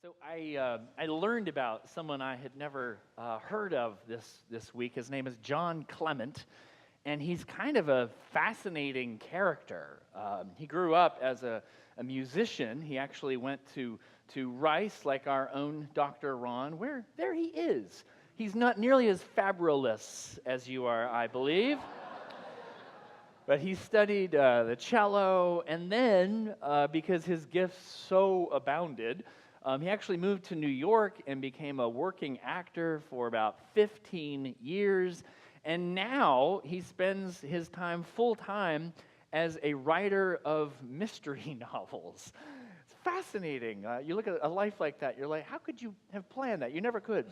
So I learned about someone I had never heard of this week. His name is John Clement, and he's kind of a fascinating character. He grew up as a musician. He actually went to Rice, like our own Dr. Ron, where there he is. He's not nearly as fabulous as you are, I believe. But he studied the cello, and then, because his gifts so abounded, he actually moved to New York and became a working actor for about 15 years. And now he spends his time full-time as a writer of mystery novels. It's fascinating. You look at a life like that, you're like, how could you have planned that? You never could.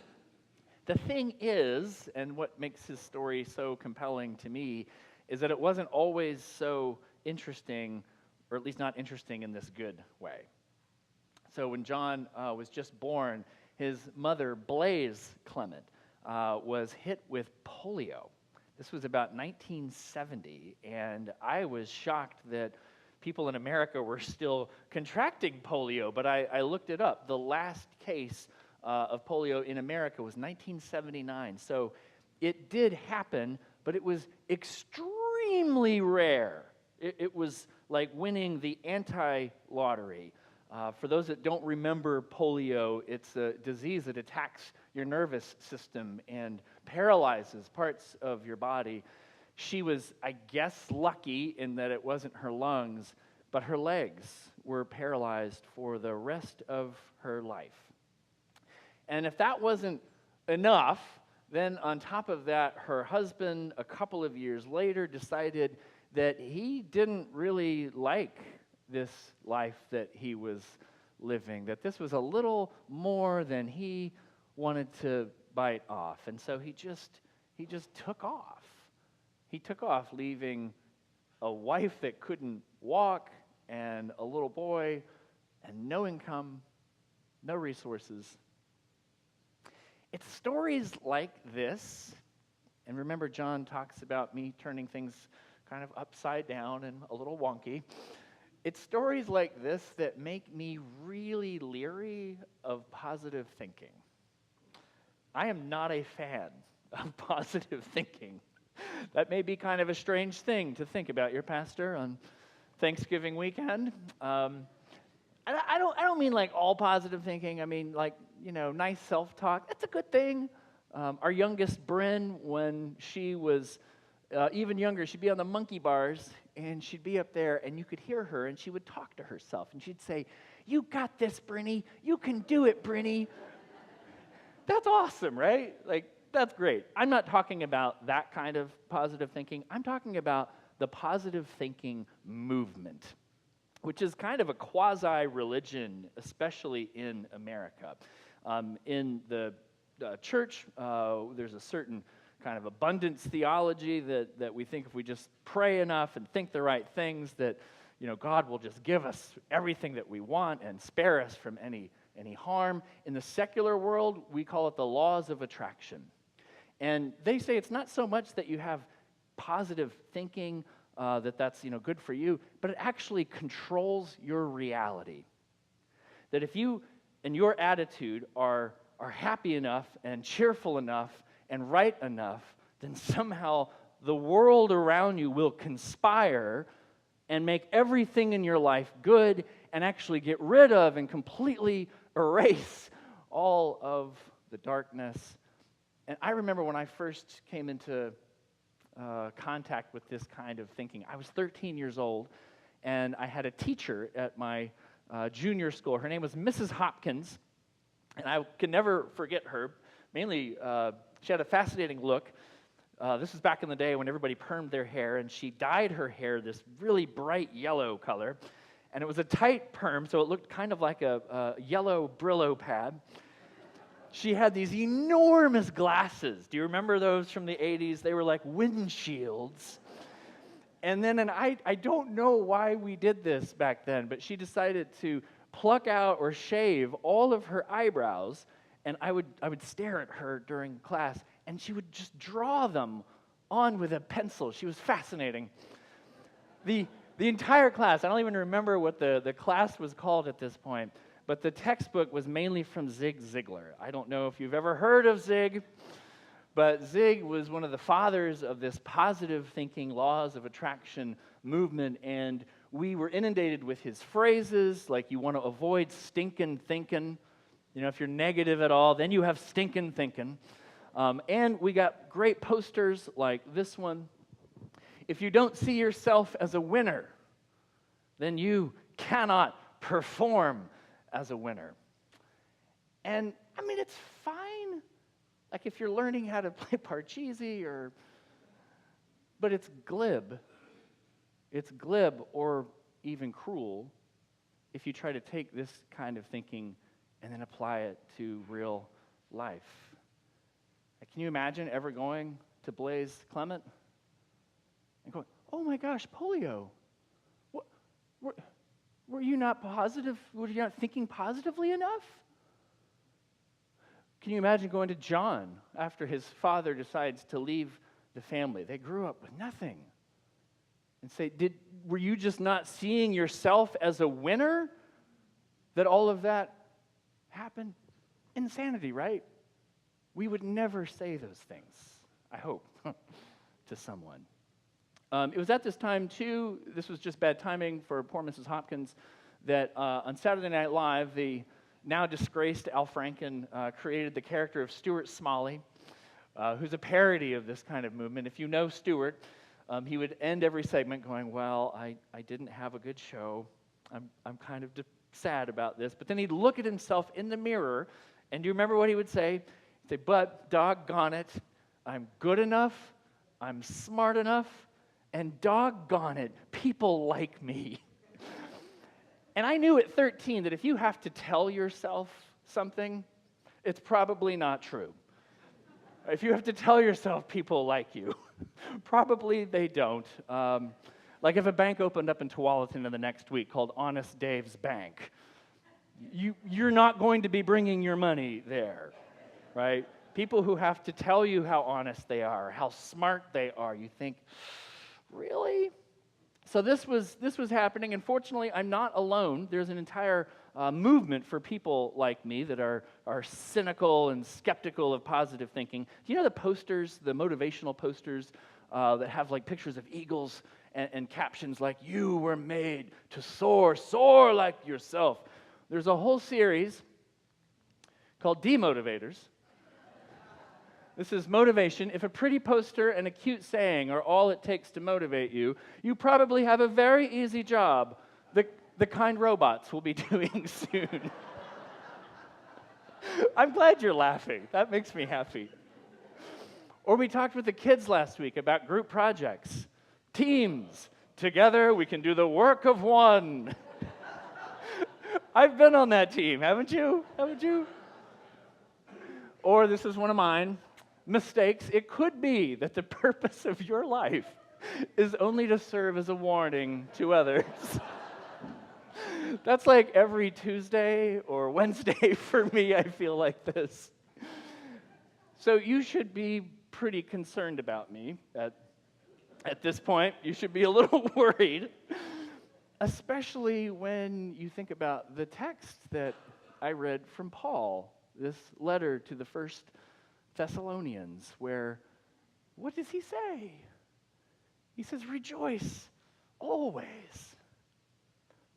The thing is, and what makes his story so compelling to me, is that it wasn't always so interesting, or at least not interesting in this good way. So when John was just born, his mother, Blaise Clement, was hit with polio. This was about 1970, and I was shocked that people in America were still contracting polio, but I looked it up. The last case of polio in America was 1979, so it did happen, but it was extremely rare. It was like winning the anti-lottery. For those that don't remember polio, it's a disease that attacks your nervous system and paralyzes parts of your body. She was, I guess, lucky in that it wasn't her lungs, but her legs were paralyzed for the rest of her life. And if that wasn't enough, then on top of that, her husband, a couple of years later, decided that he didn't really like this life that he was living, that this was a little more than he wanted to bite off. And so he just took off. He took off, leaving a wife that couldn't walk and a little boy and no income, no resources. It's stories like this, and remember John talks about me turning things kind of upside down and a little wonky. It's stories like this that make me really leery of positive thinking. I am not a fan of positive thinking. That may be kind of a strange thing to think about your pastor on Thanksgiving weekend. I don't mean like all positive thinking. I mean like, nice self-talk. That's a good thing. Our youngest, Bryn, when she was even younger, she'd be on the monkey bars, and she'd be up there, and you could hear her, and she would talk to herself, and she'd say, "You got this, Brinny. You can do it, Brinny." That's awesome, right? Like, that's great. I'm not talking about that kind of positive thinking. I'm talking about the positive thinking movement, which is kind of a quasi-religion, especially in America. In the church, there's a certain kind of abundance theology that we think if we just pray enough and think the right things that, God will just give us everything that we want and spare us from any harm. In the secular world, we call it the laws of attraction. And they say it's not so much that you have positive thinking, that's good for you, but it actually controls your reality. That if you and your attitude are happy enough and cheerful enough and right enough, then somehow the world around you will conspire and make everything in your life good and actually get rid of and completely erase all of the darkness. And I remember when I first came into contact with this kind of thinking. I was 13 years old, and I had a teacher at my junior school. Her name was Mrs. Hopkins, and I can never forget her. Mainly, she had a fascinating look. This was back in the day when everybody permed their hair, and she dyed her hair this really bright yellow color. And it was a tight perm, so it looked kind of like a yellow Brillo pad. She had these enormous glasses. Do you remember those from the 80s? They were like windshields. And then, I don't know why we did this back then, but she decided to pluck out or shave all of her eyebrows, and I would stare at her during class, and she would just draw them on with a pencil. She was fascinating. The entire class, I don't even remember what the class was called at this point, but the textbook was mainly from Zig Ziglar. I don't know if you've ever heard of Zig, but Zig was one of the fathers of this positive thinking, laws of attraction movement, and we were inundated with his phrases like, you want to avoid stinking thinking. You know, if you're negative at all, then you have stinking thinking. And we got great posters like this one. If you don't see yourself as a winner, then you cannot perform as a winner. And, I mean, it's fine. Like if you're learning how to play Parcheesi but it's glib. It's glib or even cruel if you try to take this kind of thinking and then apply it to real life. Like, can you imagine ever going to Blaise Clement and going, oh my gosh, polio. What, were you not positive? Were you not thinking positively enough? Can you imagine going to John after his father decides to leave the family? They grew up with nothing. And say, were you just not seeing yourself as a winner that all of that happened? Insanity, right? We would never say those things, I hope, to someone. It was at this time, too, this was just bad timing for poor Mrs. Hopkins, that on Saturday Night Live, the now disgraced Al Franken created the character of Stuart Smalley, who's a parody of this kind of movement. If you know Stuart, he would end every segment going, well, I didn't have a good show. I'm kind of sad about this. But then he'd look at himself in the mirror, and do you remember what he would say? He'd say, but doggone it, I'm good enough, I'm smart enough, and doggone it, people like me. And I knew at 13 that if you have to tell yourself something, it's probably not true. If you have to tell yourself people like you, probably they don't. Like if a bank opened up in Tualatin in the next week called Honest Dave's Bank, you're not going to be bringing your money there, right? People who have to tell you how honest they are, how smart they are, you think, really? So this was happening, and fortunately, I'm not alone. There's an entire movement for people like me that are cynical and skeptical of positive thinking. Do you know the posters, the motivational posters that have like pictures of eagles and captions like, you were made to soar, soar like yourself. There's a whole series called Demotivators. This is motivation. If a pretty poster and a cute saying are all it takes to motivate you, you probably have a very easy job. The kind robots will be doing soon. I'm glad you're laughing. That makes me happy. Or we talked with the kids last week about group projects. Teams. Together we can do the work of one. I've been on that team, haven't you? Haven't you? Or this is one of mine. Mistakes. It could be that the purpose of your life is only to serve as a warning to others. That's like every Tuesday or Wednesday for me, I feel like this. So you should be pretty concerned about me at this point. You should be a little worried, especially when you think about the text that I read from Paul, this letter to the First Thessalonians, where, what does he say? He says, rejoice always.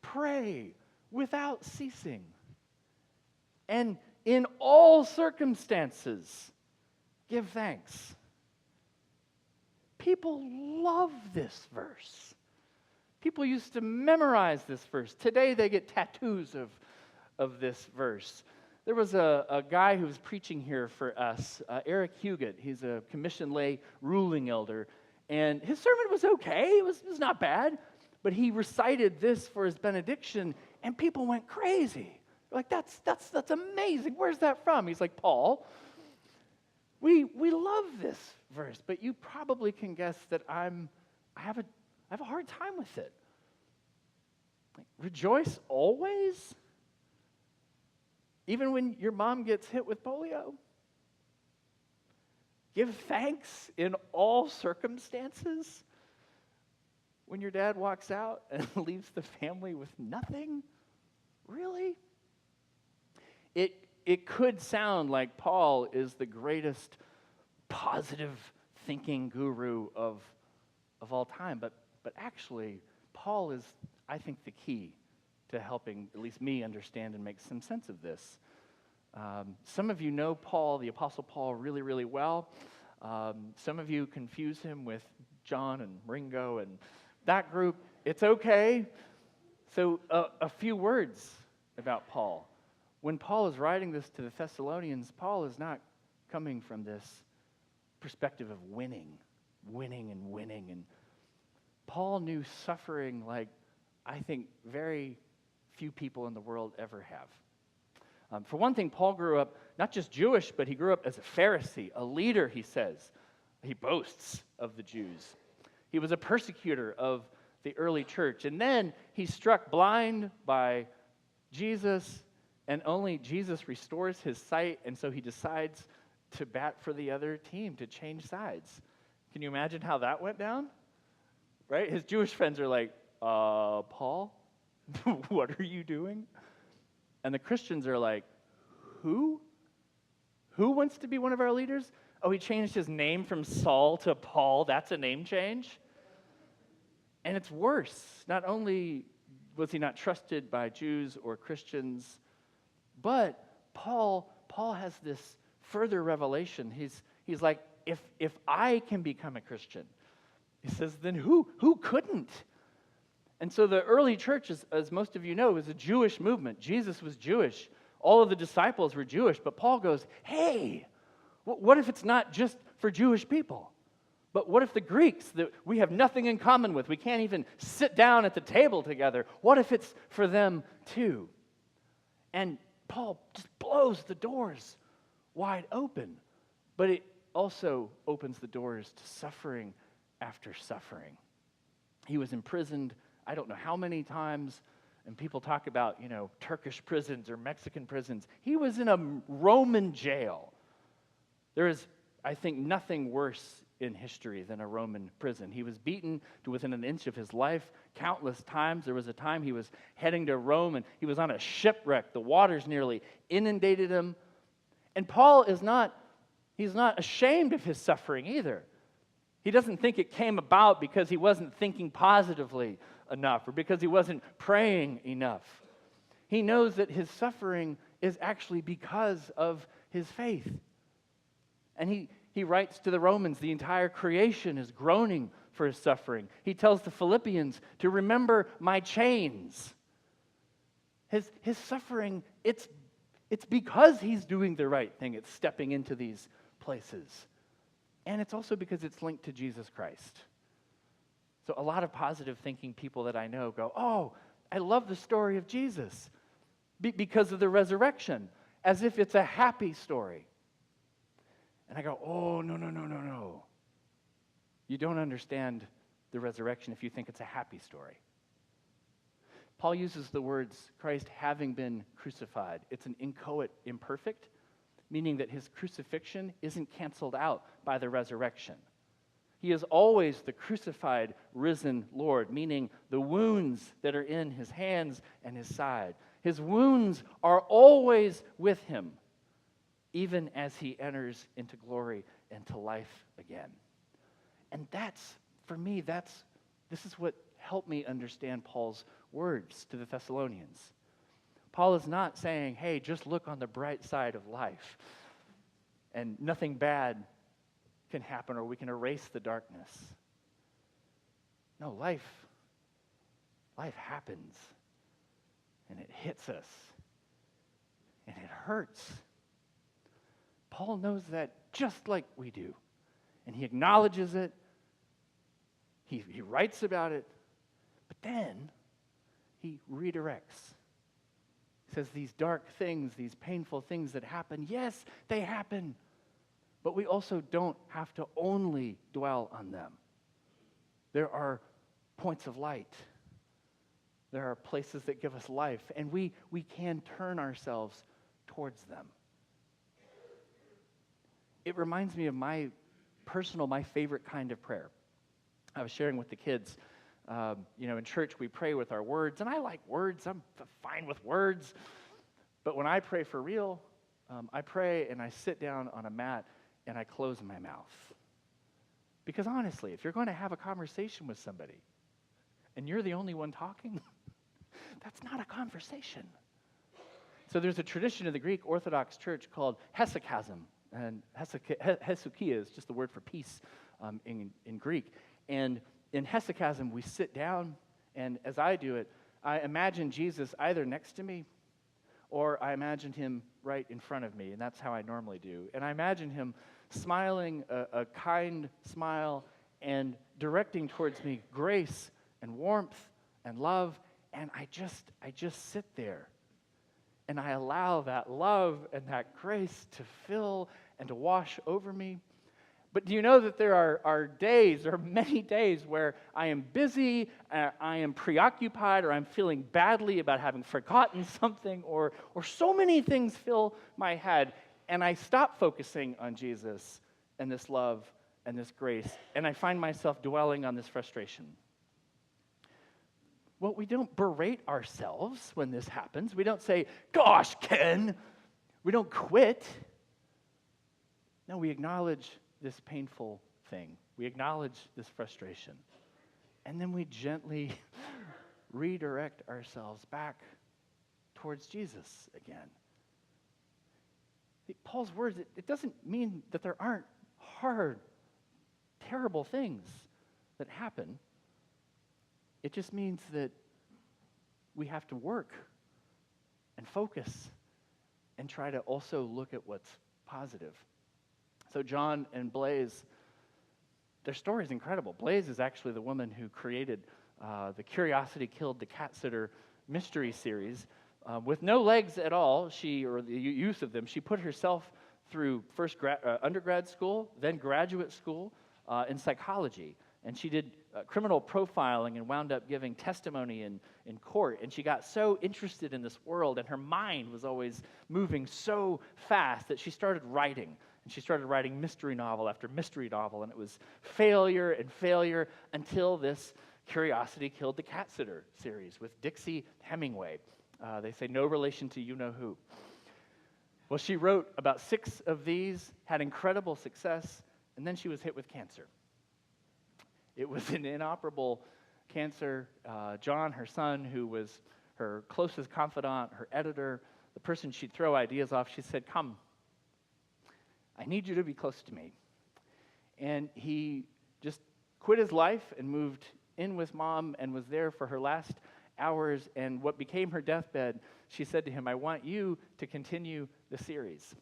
Pray without ceasing. And in all circumstances, give thanks. People love this verse. People used to memorize this verse. Today they get tattoos of this verse. There was a guy who was preaching here for us, Eric Huguet. He's a commissioned lay ruling elder. And his sermon was okay. It was not bad. But he recited this for his benediction, and people went crazy. Like, that's amazing. Where's that from? He's like, Paul, we love this verse, but you probably can guess that I have a hard time with it. Like, rejoice always? Even when your mom gets hit with polio? Give thanks in all circumstances? When your dad walks out and leaves the family with nothing? Really? it could sound like Paul is the greatest positive thinking guru of all time, but actually, Paul is, I think, the key to helping at least me understand and make some sense of this. Some of you know Paul, the Apostle Paul, really, really well. Some of you confuse him with John and Ringo and that group. It's okay. So a few words about Paul. When Paul is writing this to the Thessalonians, Paul is not coming from this perspective of winning. And Paul knew suffering like I think very few people in the world ever have. For one thing, Paul grew up not just Jewish, but he grew up as a Pharisee, a leader, he says. He boasts of the Jews. He was a persecutor of the early church. And then he's struck blind by Jesus, and only Jesus restores his sight, and so he decides to bat for the other team, to change sides. Can you imagine how that went down? Right? His Jewish friends are like, Paul, what are you doing? And the Christians are like, who? Who wants to be one of our leaders? Oh, he changed his name from Saul to Paul. That's a name change? And it's worse. Not only was he not trusted by Jews or Christians, but Paul has this further revelation. He's like, if I can become a Christian, he says, then who couldn't? And so the early church, as most of you know, was a Jewish movement. Jesus was Jewish. All of the disciples were Jewish. But Paul goes, hey, what if it's not just for Jewish people? But what if the Greeks that we have nothing in common with, we can't even sit down at the table together, what if it's for them too? And Paul just blows the doors wide open. But it also opens the doors to suffering after suffering. He was imprisoned, I don't know how many times, and people talk about, Turkish prisons or Mexican prisons. He was in a Roman jail. There is, I think, nothing worse in history than a Roman prison. He was beaten to within an inch of his life countless times. There was a time he was heading to Rome, and he was on a shipwreck. The waters nearly inundated him. And Paul he's not ashamed of his suffering either. He doesn't think it came about because he wasn't thinking positively enough or because he wasn't praying enough. He knows that his suffering is actually because of his faith. And he writes to the Romans, the entire creation is groaning for his suffering. He tells the Philippians to remember my chains. His suffering, it's because he's doing the right thing. It's stepping into these places. And it's also because it's linked to Jesus Christ. So a lot of positive thinking people that I know go, oh, I love the story of Jesus because of the resurrection, as if it's a happy story. And I go, oh, no. You don't understand the resurrection if you think it's a happy story. Paul uses the words Christ having been crucified. It's an inchoate imperfect, meaning that his crucifixion isn't canceled out by the resurrection. He is always the crucified, risen Lord, meaning the wounds that are in his hands and his side. His wounds are always with him, even as he enters into glory and to life again. And for me, this is what helped me understand Paul's words to the Thessalonians. Paul is not saying, hey, just look on the bright side of life and nothing bad can happen or we can erase the darkness. No, life happens and it hits us and it hurts. Paul knows that just like we do, and he acknowledges it. He writes about it, but then he redirects. He says these dark things, these painful things that happen, yes, they happen, but we also don't have to only dwell on them. There are points of light. There are places that give us life, and we can turn ourselves towards them. It reminds me of my favorite kind of prayer. I was sharing with the kids, in church we pray with our words, and I like words. I'm fine with words. But when I pray for real, I pray and I sit down on a mat and I close my mouth. Because honestly, if you're going to have a conversation with somebody and you're the only one talking, that's not a conversation. So there's a tradition in the Greek Orthodox Church called hesychasm. And hesychia is just the word for peace in Greek. And in hesychasm, we sit down, and as I do it, I imagine Jesus either next to me or I imagine him right in front of me, and that's how I normally do. And I imagine him smiling a kind smile and directing towards me grace and warmth and love, and I just sit there. And I allow that love and that grace to fill and to wash over me. But do you know that there are many days where I am busy, I am preoccupied, or I'm feeling badly about having forgotten something, or so many things fill my head, and I stop focusing on Jesus and this love and this grace, and I find myself dwelling on this frustration. Well, we don't berate ourselves when this happens. We don't say, "Gosh, Ken." We don't quit. No, we acknowledge this painful thing. We acknowledge this frustration. And then we gently redirect ourselves back towards Jesus again. Paul's words, it doesn't mean that there aren't hard, terrible things that happen. It just means that we have to work and focus and try to also look at what's positive. So John and Blaise, their story is incredible. Blaise is actually the woman who created the Curiosity Killed the Cat Sitter mystery series. With no legs at all, or the use of them, she put herself through first undergrad school, then graduate school in psychology. And she did criminal profiling and wound up giving testimony in court. And she got so interested in this world, and her mind was always moving so fast that she started writing. And she started writing mystery novel after mystery novel, and it was failure and failure until this Curiosity Killed the Cat Sitter series with Dixie Hemingway. They say no relation to you-know-who. Well, she wrote about 6 of these, had incredible success, and then she was hit with cancer. It was an inoperable cancer. John, her son, who was her closest confidant, her editor, the person she'd throw ideas off, she said, "Come, I need you to be close to me." And he just quit his life and moved in with Mom and was there for her last hours. And what became her deathbed, she said to him, "I want you to continue the series."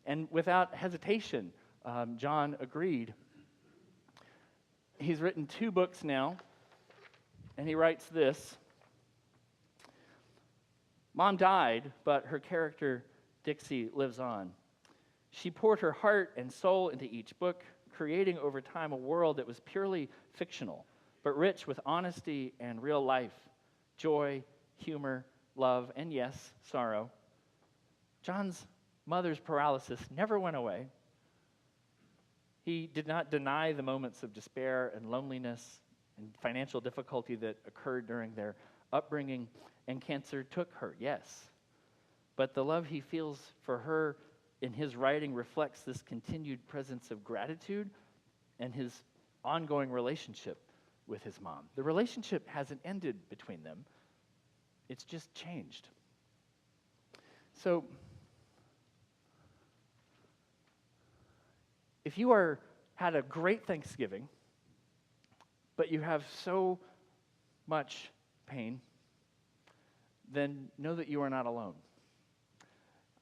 And without hesitation, John agreed. He's written 2 books now, and he writes this: "Mom died, but her character, Dixie, lives on. She poured her heart and soul into each book, creating over time a world that was purely fictional, but rich with honesty and real life, joy, humor, love, and yes, sorrow. John's mother's paralysis never went away. He did not deny the moments of despair and loneliness and financial difficulty that occurred during their upbringing, and cancer took her, yes. But the love he feels for her in his writing reflects this continued presence of gratitude and his ongoing relationship with his mom. The relationship hasn't ended between them. It's just changed." So, if you had a great Thanksgiving, but you have so much pain, then know that you are not alone.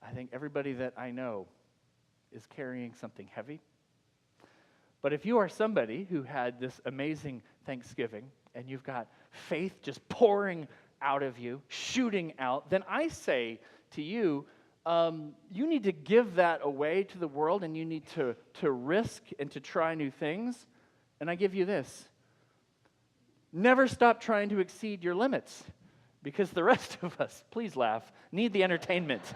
I think everybody that I know is carrying something heavy. But if you are somebody who had this amazing Thanksgiving and you've got faith just pouring out of you, shooting out, then I say to you, you need to give that away to the world, and you need to risk and to try new things. And I give you this: never stop trying to exceed your limits, because the rest of us, please laugh, need the entertainment.